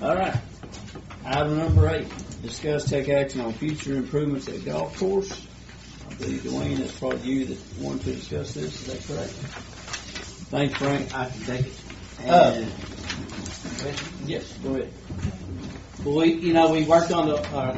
All right. Item number 8, discuss take action on future improvements at golf course. I believe, Dwayne, it's probably you that wanted to discuss this. Is that correct? Thanks, Frank. I can take it. Yes, go ahead. Well, we worked on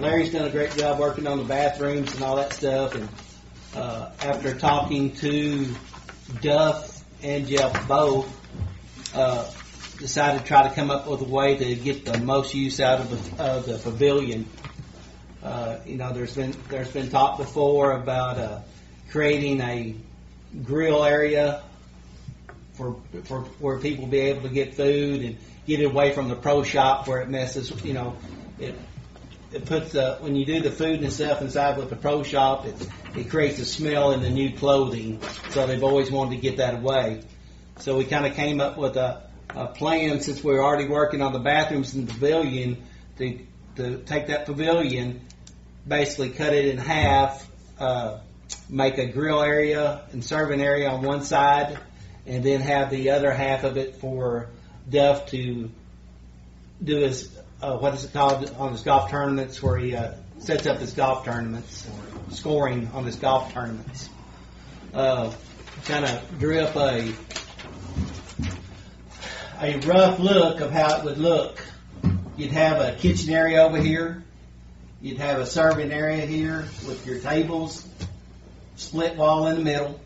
Larry's done a great job working on the bathrooms and all that stuff. And after talking to Duff and Jeff both, decided to try to come up with a way to get the most use out of the pavilion. There's been talk before about creating a grill area for where people be able to get food and get it away from the pro shop where it messes. It puts when you do the food and stuff inside with the pro shop, it creates a smell in the new clothing. So they've always wanted to get that away. So we kind of came up with a plan, since we're already working on the bathrooms in the pavilion, to take that pavilion, basically cut it in half, make a grill area and serving area on one side, and then have the other half of it for Duff to do his, what is it called, on his golf tournaments, where he sets up his golf tournaments, scoring on his golf tournaments. Kind of drew up a rough look of how it would look. You'd have a kitchen area over here. You'd have a serving area here with your tables, split wall in the middle,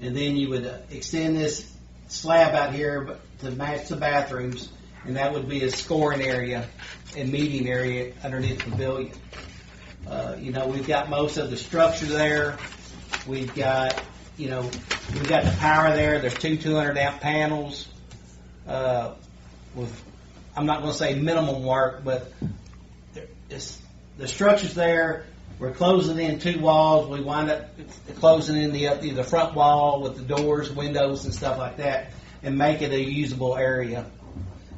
and then you would extend this slab out here to match the bathrooms, and that would be a scoring area and meeting area underneath the pavilion. We've got most of the structure there. We've got the power there. There's two 200 amp panels. With, I'm not going to say minimum work, but the structure's there. We're closing in two walls. We wind up closing in the front wall with the doors, windows, and stuff like that, and make it a usable area.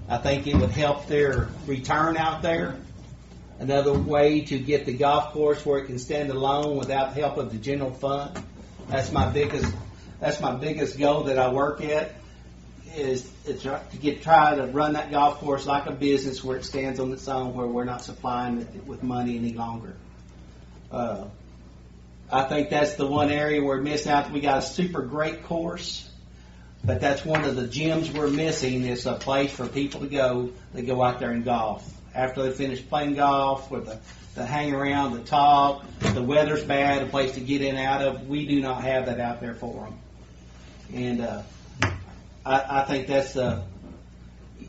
I think it would help their return out there. Another way to get the golf course where it can stand alone without the help of the general fund. That's my biggest goal that I work at, is to try to run that golf course like a business where it stands on its own, where we're not supplying it with money any longer. I think that's the one area we're missing out. We got a super great course, but that's one of the gems we're missing, is a place for people to go out there and golf. After they finish playing golf, with the hang around, the talk, the weather's bad, a place to get in and out of, we do not have that out there for them. And I think that's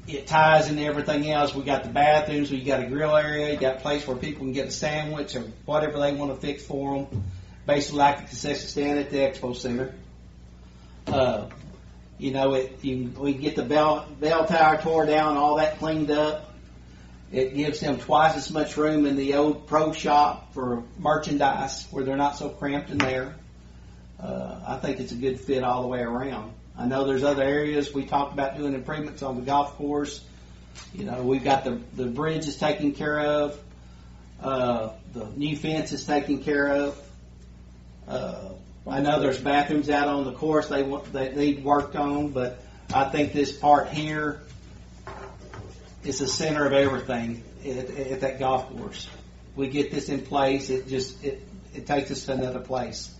it ties into everything else. We got the bathrooms, we got a grill area, you got a place where people can get a sandwich or whatever they want to fix for them, basically like the concession stand at the expo center. We get the bell tower tore down, all that cleaned up. It gives them twice as much room in the old pro shop for merchandise, where they're not so cramped in there. I think it's a good fit all the way around. I know there's other areas. We talked about doing improvements on the golf course. We've got the bridge is taken care of. The new fence is taken care of. I know there's bathrooms out on the course they need worked on, but I think this part here is the center of everything at that golf course. We get this in place, it takes us to another place.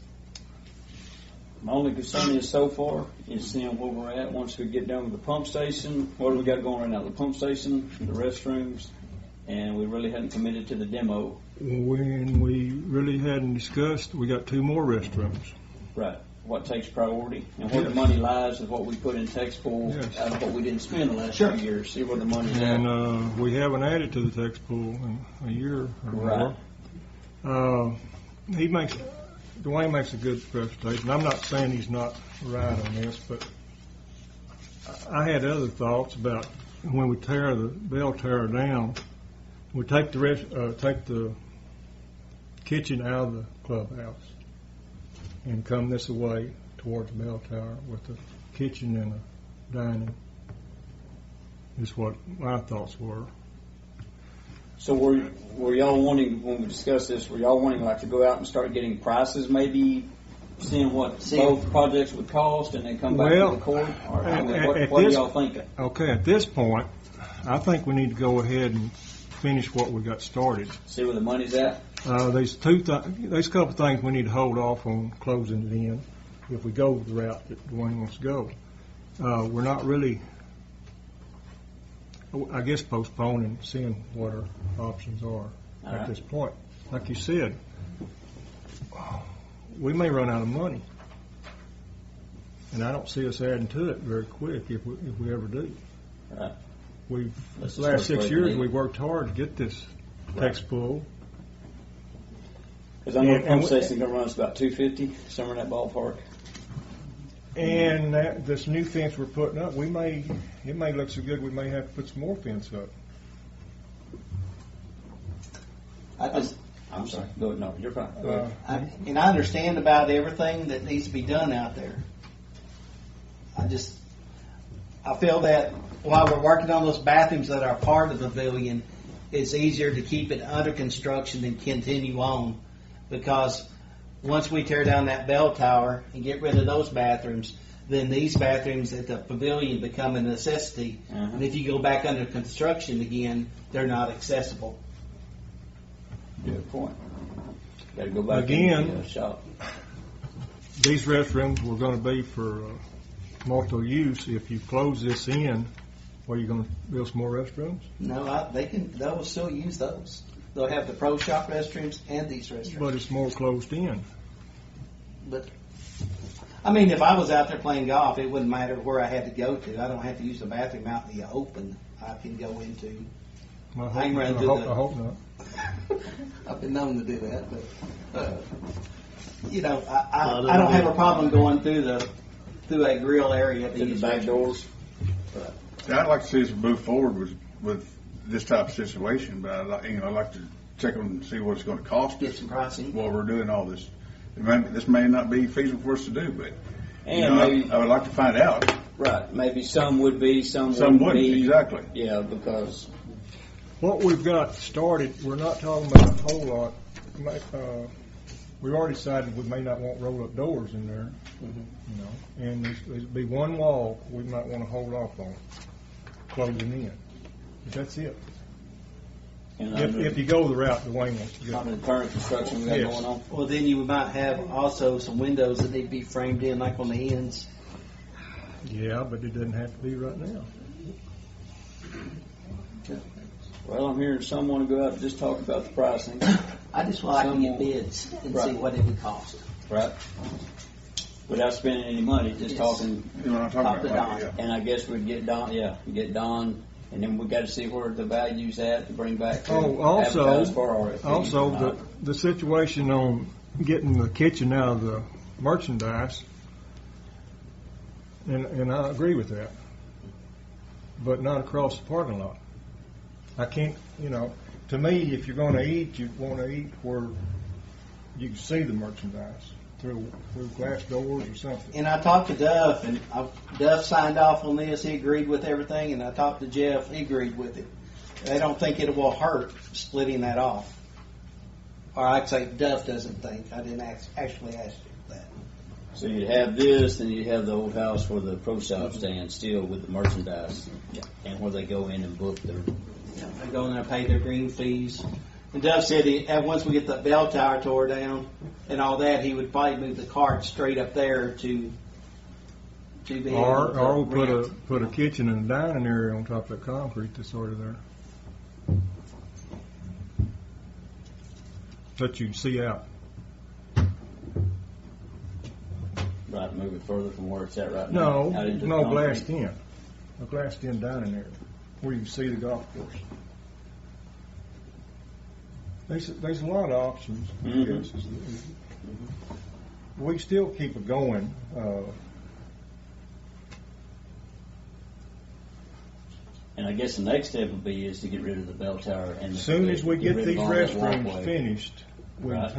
My only concern is so far is seeing where we're at once we get done with the pump station. What do we got going right now? The pump station, the restrooms, and we really hadn't committed to the demo. When we really hadn't discussed, we got 2 more restrooms. Right. What takes priority and where the money lies is what we put in text pool out of what we didn't spend the last few years. See where the money's at. And we haven't added to the text pool in a year or more. Dwayne makes a good presentation. I'm not saying he's not right on this, but I had other thoughts about when we tear the bell tower down. We take the kitchen out of the clubhouse and come this way towards the bell tower with the kitchen and the dining. Is what my thoughts were. So were y'all wanting, when we discussed this, were y'all wanting like to go out and start getting prices, maybe seeing what both projects would cost, and then come back to the court? Or what are y'all thinking? Okay, at this point, I think we need to go ahead and finish what we got started. See where the money's at? There's a couple of things we need to hold off on closing it in if we go the route that Dwayne wants to go. We're not really, I guess, postponing, seeing what our options are at right. this point. Like you said, we may run out of money, and I don't see us adding to it very quick if we ever do. Right. We've Let's the last just 6 wait years and we've worked hard to get this tax pool. Because I know And- the pump and- station gonna run us about $250, somewhere in that ballpark. And this new fence we're putting up, it may look so good we may have to put some more fence up. I'm sorry. Go ahead. No, you're fine. Go ahead. And I understand about everything that needs to be done out there. I feel that while we're working on those bathrooms that are part of the pavilion, it's easier to keep it under construction than continue on, because once we tear down that bell tower and get rid of those bathrooms, then these bathrooms at the pavilion become a necessity. And if you go back under construction again, they're not accessible. Good point. Got to go back Again. in the shop. These restrooms were going to be for multiple use. If you close this in, what, are you going to build some more restrooms? No, they'll still use those. They'll have the pro shop restrooms and these restrooms. But it's more closed in. But I mean, if I was out there playing golf, it wouldn't matter where I had to go to. I don't have to use the bathroom out in the open. I can go into. I Hang around I hope not. I've been known to do that, but I don't have a problem going through a grill area To the back doors. Yeah, I'd like to see us move forward with this type of situation, but I'd like to check on and see what it's going to cost Get us some pricing. while we're doing all this. This may not be feasible for us to do, but And maybe, I would like to find out. right, maybe some would be, some Some wouldn't wouldn't, be. exactly. Yeah, because, What we've got started, we're not talking about a whole lot. We've already decided we may not want roll-up doors in there, and there's be one wall we might want to hold off on closing in. But that's it. and If you go the route Dwayne wants to go. under the current construction we got Yes. going on. Well, then you might have also some windows that need to be framed in, like on the ends. Yeah, but it doesn't have to be right now. Well, I'm hearing someone go out and just talk about the pricing, I just would like to get bids and see Right. what it would cost. right? Without spending any money, just Yes. talking. You know what I'm talking Top to about? Don. Yeah. And I guess we'd get Don, and then we got to see where the value's at to bring back. To advertise for RFP. Also the situation on getting the kitchen out of the merchandise, and I agree with that, but not across the parking lot. I can't, to me, if you're going to eat, you want to eat where you can see the merchandise through glass doors or something. And I talked to Duff, and Duff signed off on this. He agreed with everything, and I talked to Jeff. He agreed with it. They don't think it will hurt splitting that off. Or I'd say Duff doesn't think. I didn't actually ask you that. So you'd have this, and you'd have the old house where the pro shop stands still with the merchandise, and where they go in and book their. They go in there and pay their green fees. And Duff said once we get the bell tower tore down and all that, he would probably move the cart straight up there to be able to Or we rent. put a kitchen and a dining area on top of that concrete that's already there. That you can see out. Right, move it further from where it's at right now. No, out into the no concrete. glassed in. A glassed in dining area where you can see the golf course. There's a lot of options. I Mhm. guess. We still keep it going. And I guess the next step would be is to get rid of the bell tower and. As soon as we get rid of these all that restrooms walkway. finished, we Right.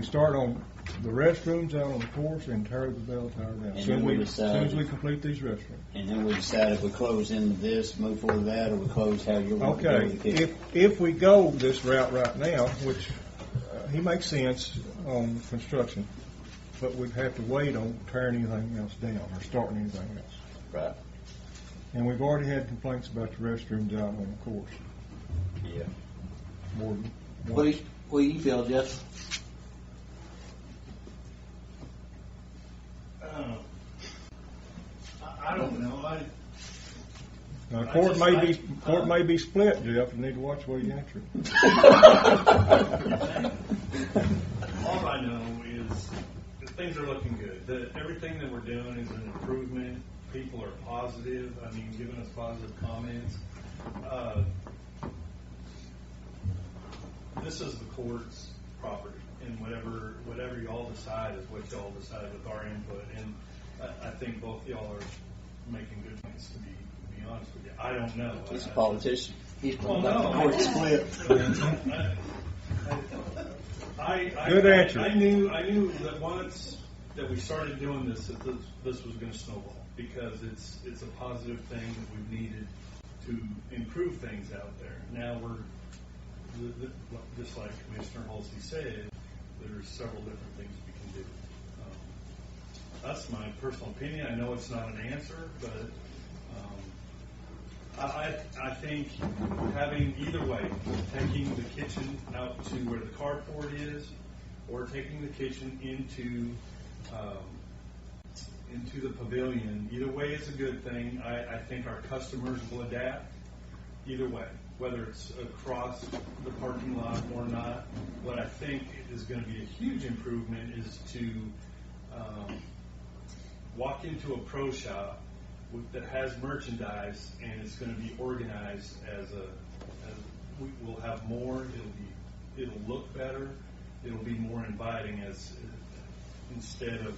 start on the restrooms out on the course and tear the bell tower down. And As then soon we as decide- we complete these restrooms. And then we decide if we close into this, move forward with that, or we close how you're going to go Okay, with the kitchen. if we go this route right now, which he makes sense on construction, but we'd have to wait on tearing anything else down or starting anything else. Right. And we've already had complaints about the restrooms out on the course. Yeah. More than What do you feel, Jeff? I don't know. Now, I court may be split, Jeff. You need to watch where you answer. All I know is that things are looking good. That everything that we're doing is an improvement. People are positive. I mean, giving us positive comments. This is the court's property, and whatever y'all decide is what y'all decide with our input. And I think both y'all are making good points. To be honest with you, I don't know. He's a politician. He's Well, about the court split. Good answer. I knew that once that we started doing this, that this was going to snowball, because it's a positive thing that we've needed to improve things out there. Now just like Commissioner Halsey said, there's several different things we can do. That's my personal opinion. I know it's not an answer, but I think having either way, taking the kitchen out to where the carport is, or taking the kitchen into the pavilion, either way is a good thing. I think our customers will adapt either way, whether it's across the parking lot or not. What I think is going to be a huge improvement is to walk into a pro shop that has merchandise, and it's going to be organized as we'll have more. It'll look better. It'll be more inviting instead of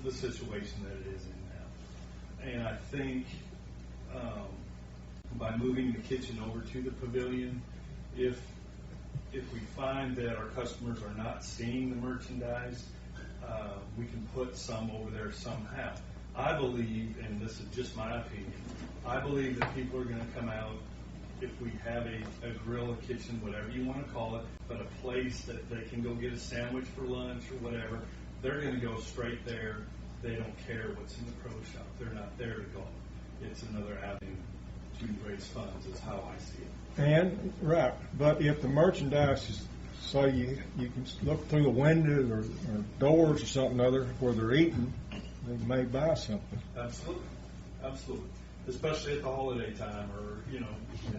the situation that it is in now. And I think by moving the kitchen over to the pavilion, if we find that our customers are not seeing the merchandise, we can put some over there somehow. I believe, and this is just my opinion, I believe that people are going to come out if we have a grill, a kitchen, whatever you want to call it, but a place that they can go get a sandwich for lunch or whatever. They're going to go straight there. They don't care what's in the pro shop. They're not there to go. It's another avenue to raise funds, is how I see it. And right, but if the merchandise is, say you can look through the windows or doors or something other where they're eating, they may buy something. Absolutely, especially at the holiday time, or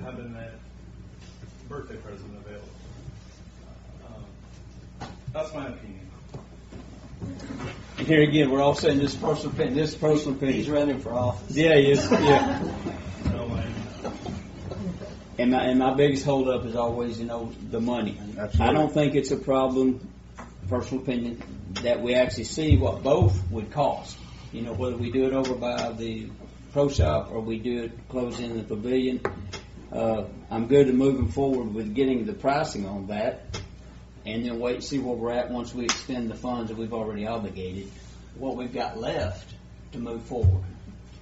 having that birthday present available. That's my opinion. Here again, we're all saying this is personal opinion. This is personal opinion. He's running for office. Yeah, he is. Yeah. No, And my biggest holdup is always, the money. Absolutely. I don't think it's a problem, personal opinion, that we actually see what both would cost. Whether we do it over by the pro shop or we do it close in the pavilion. I'm good at moving forward with getting the pricing on that, and then wait and see where we're at once we extend the funds that we've already obligated, what we've got left to move forward.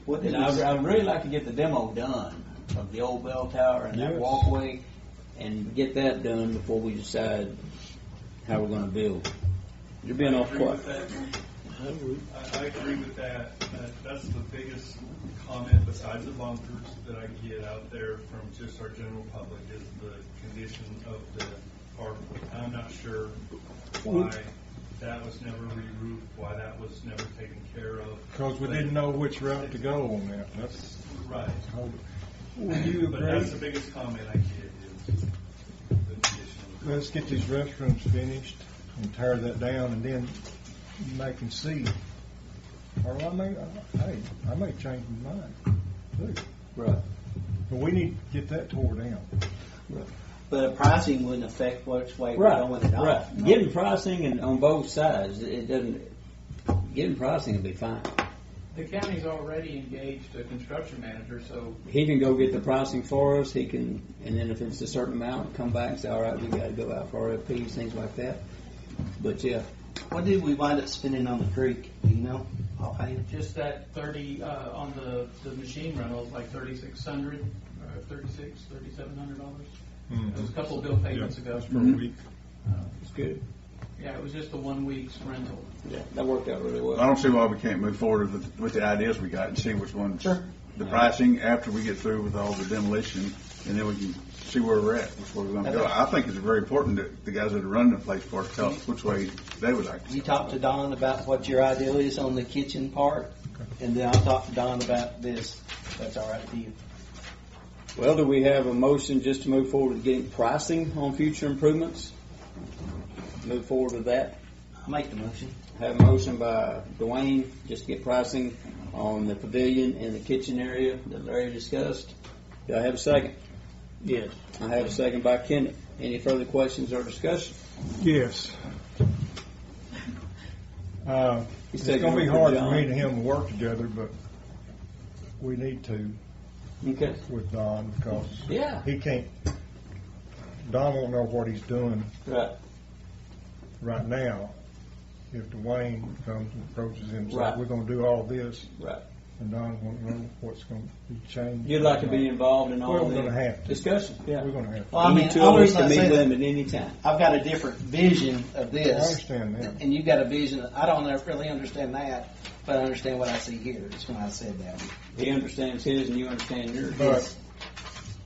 And I'd really like to get the demo done of the old bell tower and that Yes. walkway, and get that done before we decide how we're going to build. You're being off quiet. I agree with that. That's the biggest comment besides the bunkers that I get out there from just our general public is the condition of the carport. I'm not sure why that was never re-roofed, why that was never taken care of. Because we didn't know which route to go on that. That's Right. Would you But agree? that's the biggest comment I get is the condition. Let's get these restrooms finished and tear that down, and then they can see. Or I may change my mind too. Right. But we need to get that tore down. But pricing wouldn't affect which way we're going at all. Right. Getting pricing and on both sides, it doesn't. Getting pricing will be fine. The county's already engaged a construction manager, so He can go get the pricing for us. He can, and then if it's a certain amount, come back and say, all right, we got to go out for RFPs, things like that. But yeah, What did we wind up spending on the creek? Do you know? Offhand? just that 30 on the machine rental, like $3,600, $3,700. It was a couple of bill payments ago. That's for a week. it's good. Yeah, it was just a 1 week's rental. Yeah, that worked out really well. I don't see why we can't move forward with the ideas we got and see which ones the pricing after we get through with all the demolition, and then we can see where we're at, before we're gonna go. I think it's very important that the guys that are running the place for us tell us which way they would like to. You talk to Don about what your ideal is on the kitchen part, and then I'll talk to Don about this. If that's all right with you. Well, do we have a motion just to move forward with getting pricing on future improvements? Move forward with that. I'll make the motion. Have a motion by Dwayne, just to get pricing on the pavilion and the kitchen area that Larry discussed. Do I have a second? Yes. I have a second by Kenneth. Any further questions or discussion? Yes. It's taking gonna be over for hard for John. me and him to work together, but we need to Okay. with Don, because Yeah. he can't, Don won't know what he's doing Right. right now. If Dwayne comes and approaches him, and Right. says, we're gonna do all this, Right. and Don won't know what's gonna be changed. You'd like to be involved in all Well, the we're gonna have to. discussion? Yeah. We're gonna have to. Well, I mean, Any two the of only us reason can I meet say with that- him at any time. I've got a different vision of I this, understand that. and you've got a vision. I don't really understand that, but I understand what I see here. That's when I said that. He understands his and you understand yours. But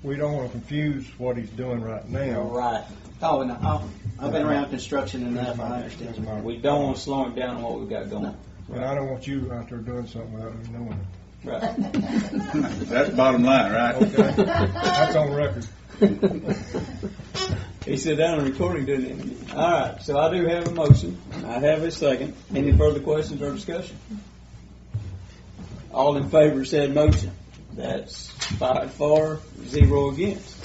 we don't wanna confuse what he's doing right now. Right. Oh, no, I've been around construction enough. I understand. We don't want to slow him down on what we've got going. And I don't want you out there doing something without me knowing it. Right. That's the bottom line, right? Okay? That's on record. He said down on recording, didn't he? All right, so I do have a motion. I have a second. Any further questions or discussion? All in favor said motion. That's 5 for, 0 against.